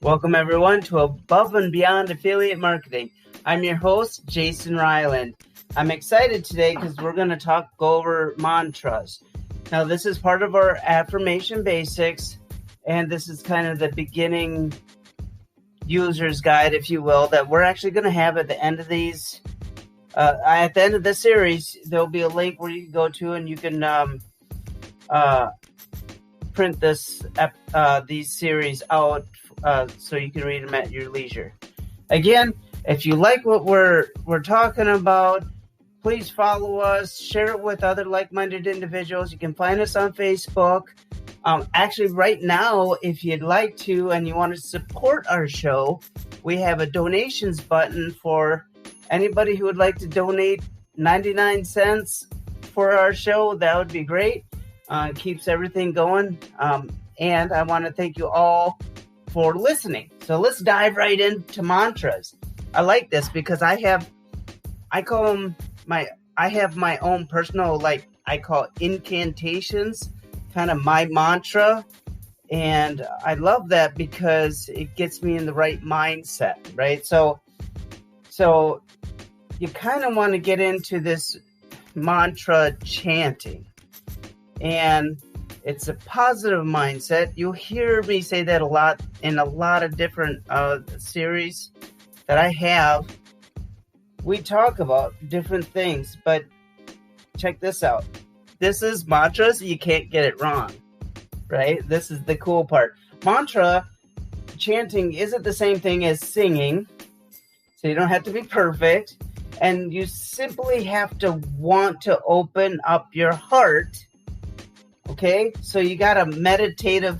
Welcome everyone to Above and Beyond Affiliate Marketing. I'm your host, Jason Ryland. I'm excited today because we're going to go over mantras. Now, this is part of our Affirmation Basics, and this is kind of the beginning user's guide, if you will, that we're actually going to have at the end of these. At the end of this series, there'll be a link where you can go to and you can print these series out so you can read them at your leisure. Again, if you like what we're talking about, please follow us, share it with other like-minded individuals. You can find us on Facebook. Actually, right now, if you'd like to and you want to support our show, we have a donations button for anybody who would like to donate 99 cents for our show. That would be great. Keeps everything going. And I want to thank you all for listening. So let's dive right into mantras. I like this because I have my own personal, I call incantations, kind of my mantra. And I love that because it gets me in the right mindset, right? So you kind of want to get into this mantra chanting. And it's a positive mindset. You'll hear me say that a lot in a lot of different series that I have. We talk about different things, but check this out. This is mantras. You can't get it wrong, right? This is the cool part. Mantra chanting isn't the same thing as singing, so you don't have to be perfect. And you simply have to want to open up your heart. Okay, so you got a meditative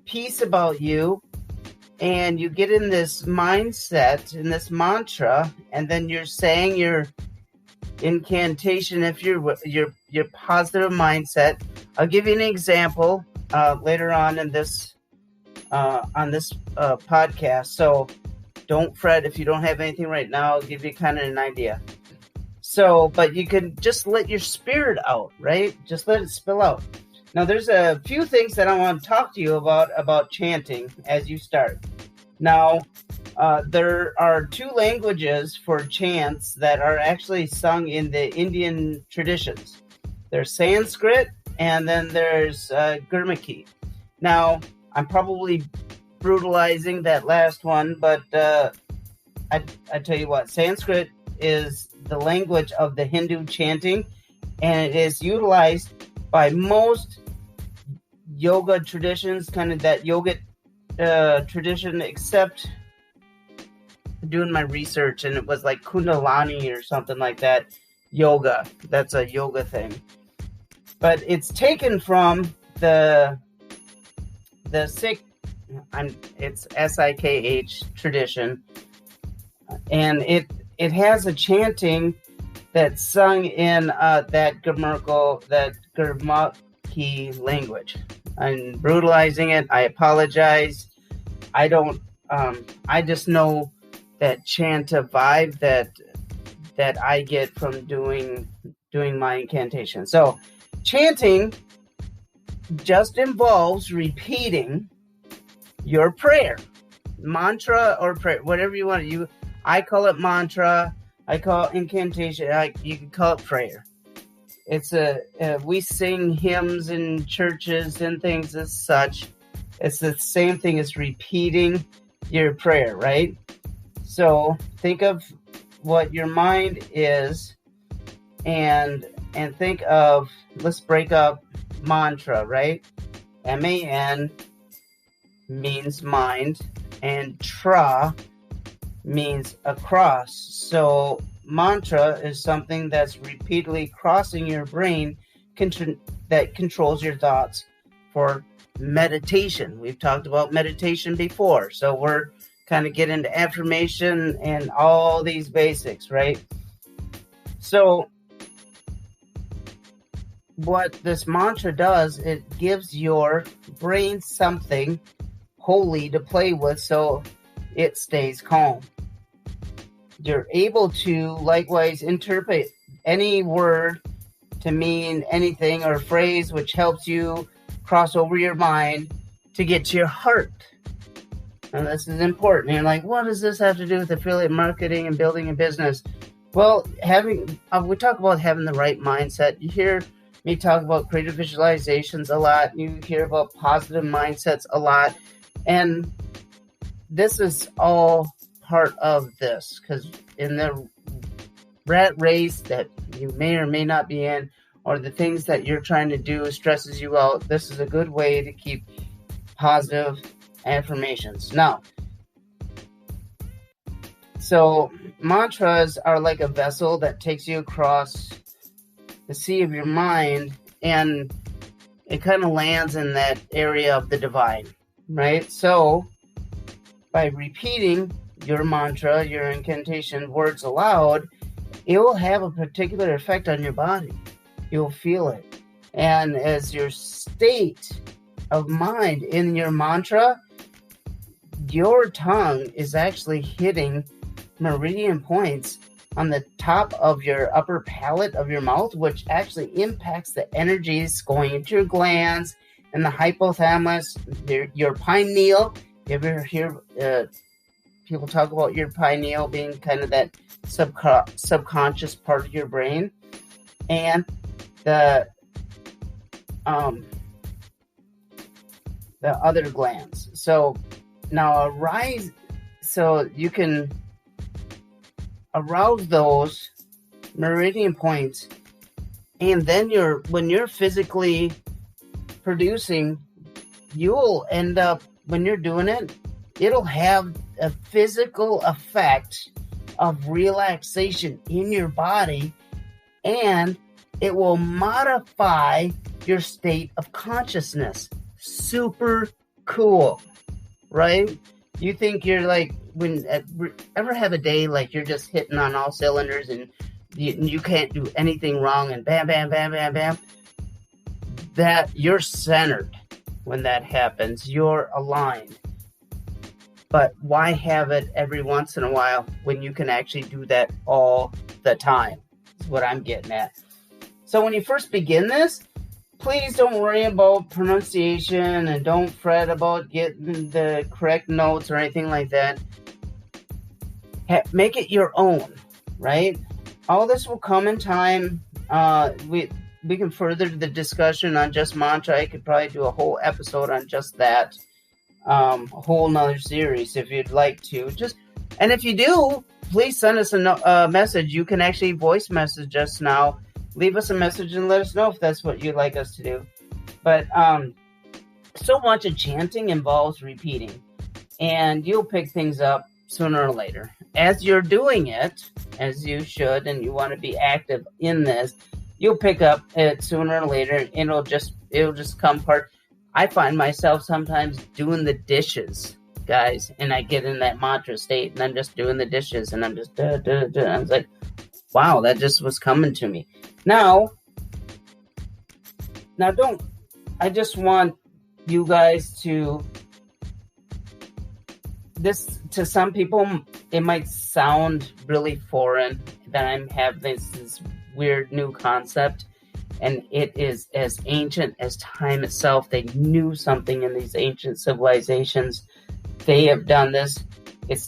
piece about you, and you get in this mindset, in this mantra, and then you're saying your incantation. If your positive mindset, I'll give you an example later on in this podcast. So don't fret if you don't have anything right now. I'll give you kind of an idea. So, but you can just let your spirit out, right? Just let it spill out. Now, there's a few things that I want to talk to you about chanting as you start. Now, there are two languages for chants that are actually sung in the Indian traditions. There's Sanskrit, and then there's Gurmukhi. Now, I'm probably brutalizing that last one, but I tell you what, Sanskrit is the language of the Hindu chanting, and it is utilized by most yoga traditions, kind of that yogic tradition, except doing my research, and it was like Kundalini or something like that. Yoga, that's a yoga thing. But it's taken from the Sikh, it's Sikh tradition, and it has a chanting that's sung in that Gurmukhi language. I'm brutalizing it. I apologize. I just know that chant vibe that I get from doing my incantation. So chanting just involves repeating your prayer, mantra or prayer, whatever you want. I call it mantra. I call it incantation. You can call it prayer. It's we sing hymns in churches and things as such. It's the same thing as repeating your prayer, right? So think of what your mind is, and think of, let's break up mantra, right? M-A-N means mind, and tra means across. So mantra is something that's repeatedly crossing your brain that controls your thoughts for meditation. We've talked about meditation before, so we're kind of getting into affirmation and all these basics, right? So what this mantra does, it gives your brain something holy to play with so it stays calm. You're able to likewise interpret any word to mean anything or phrase, which helps you cross over your mind to get to your heart. And this is important. And you're like, what does this have to do with affiliate marketing and building a business? Well, we talk about having the right mindset. You hear me talk about creative visualizations a lot. You hear about positive mindsets a lot. And this is all part of this, because in the rat race that you may or may not be in, or the things that you're trying to do stresses you out, this is a good way to keep positive affirmations. Now, so mantras are like a vessel that takes you across the sea of your mind, and it kind of lands in that area of the divine, right? So by repeating your mantra, your incantation words aloud, it will have a particular effect on your body. You'll feel it. And as your state of mind in your mantra, your tongue is actually hitting meridian points on the top of your upper palate of your mouth, which actually impacts the energies going into your glands and the hypothalamus, your pineal. You ever hear people talk about your pineal being kind of that subconscious part of your brain? And the other glands. So now so you can arouse those meridian points, and then when you're physically producing, you'll end up, when you're doing it, it'll have a physical effect of relaxation in your body, and it will modify your state of consciousness. Super cool, right? You think you're like, ever have a day like you're just hitting on all cylinders and you can't do anything wrong, and bam, bam, bam, bam, bam? That you're centered when that happens. You're aligned. But why have it every once in a while when you can actually do that all the time? Is what I'm getting at. So when you first begin this, please don't worry about pronunciation and don't fret about getting the correct notes or anything like that. Make it your own, right? All this will come in time. We can further the discussion on just mantra. I could probably do a whole episode on just that. A whole nother series if you'd like to. And if you do, please send us a message. You can actually voice message us now. Leave us a message and let us know if that's what you'd like us to do. But so much of chanting involves repeating, and you'll pick things up sooner or later. As you're doing it, as you should, and you want to be active in this, you'll pick up it sooner or later, and it'll just come part. I find myself sometimes doing the dishes, guys, and I get in that mantra state, and I'm just doing the dishes, and I'm just and I was like, wow, that just was coming to me. Now, I just want you guys to some people, it might sound really foreign that I'm having this weird new concept, and it is as ancient as time itself. They knew something in these ancient civilizations. They have done this. It's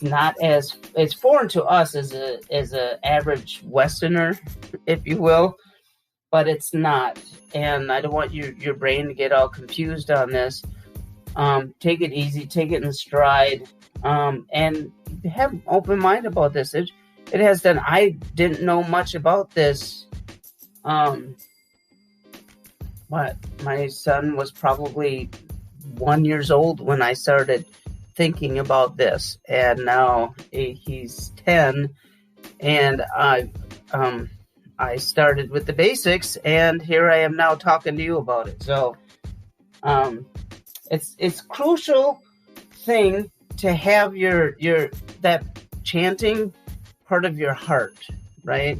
foreign to us as a average Westerner, if you will, but it's not. And I don't want your brain to get all confused on this. Take it easy, take it in stride, and have an open mind about this. It has done. I didn't know much about this. My son was probably 1 year old when I started thinking about this, and now he's 10, and I started with the basics, and here I am now talking to you about it. So it's crucial thing to have your that chanting part of your heart, right?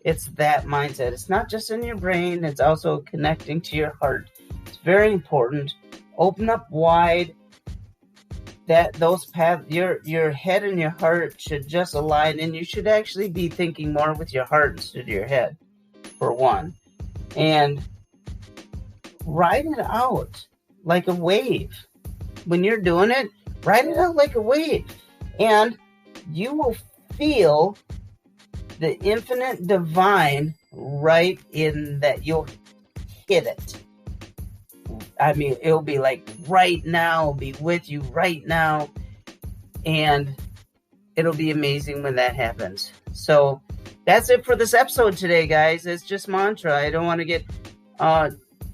It's that mindset. It's not just in your brain, it's also connecting to your heart. It's very important. Open up wide. Those paths, your head and your heart should just align, and you should actually be thinking more with your heart instead of your head, for one. And ride it out like a wave. When you're doing it, Ride it out like a wave. And you will feel the infinite divine right in that. You'll hit it. I mean, it'll be like right now, it'll be with you right now. And it'll be amazing when that happens. So that's it for this episode today, guys. It's just mantra. I don't want to get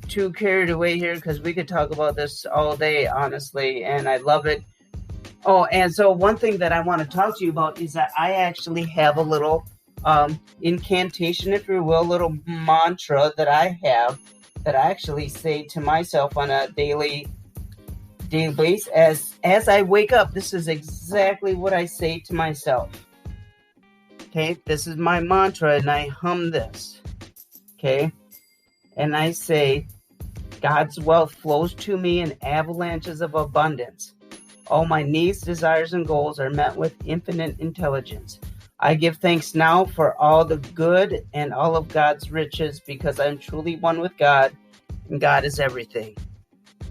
too carried away here because we could talk about this all day, honestly. And I love it. Oh, and so one thing that I want to talk to you about is that I actually have a little incantation, if you will, a little mantra that I have that I actually say to myself on a daily basis. As I wake up, this is exactly what I say to myself. Okay, this is my mantra, and I hum this. Okay, and I say, God's wealth flows to me in avalanches of abundance. All my needs, desires, and goals are met with infinite intelligence. I give thanks now for all the good and all of God's riches because I'm truly one with God, and God is everything.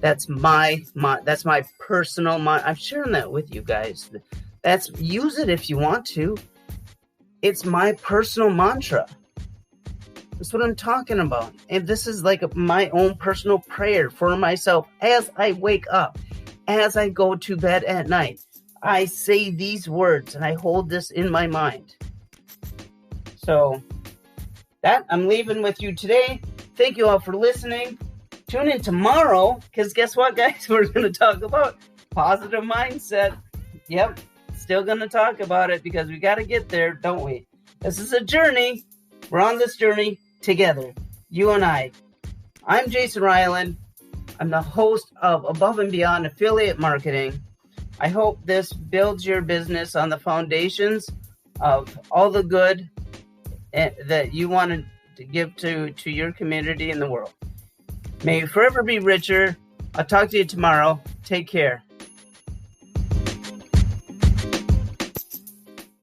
That's my personal mantra. I'm sharing that with you guys. Use it if you want to. It's my personal mantra. That's what I'm talking about. And this is like my own personal prayer for myself as I wake up. As I go to bed at night, I say these words and I hold this in my mind. So that I'm leaving with you today. Thank you all for listening. Tune in tomorrow because guess what, guys? We're going to talk about positive mindset. Yep, still going to talk about it because we got to get there, don't we? This is a journey. We're on this journey together, you and I. I'm Jason Ryland. I'm the host of Above and Beyond Affiliate Marketing. I hope this builds your business on the foundations of all the good that you want to give to your community and the world. May you forever be richer. I'll talk to you tomorrow. Take care.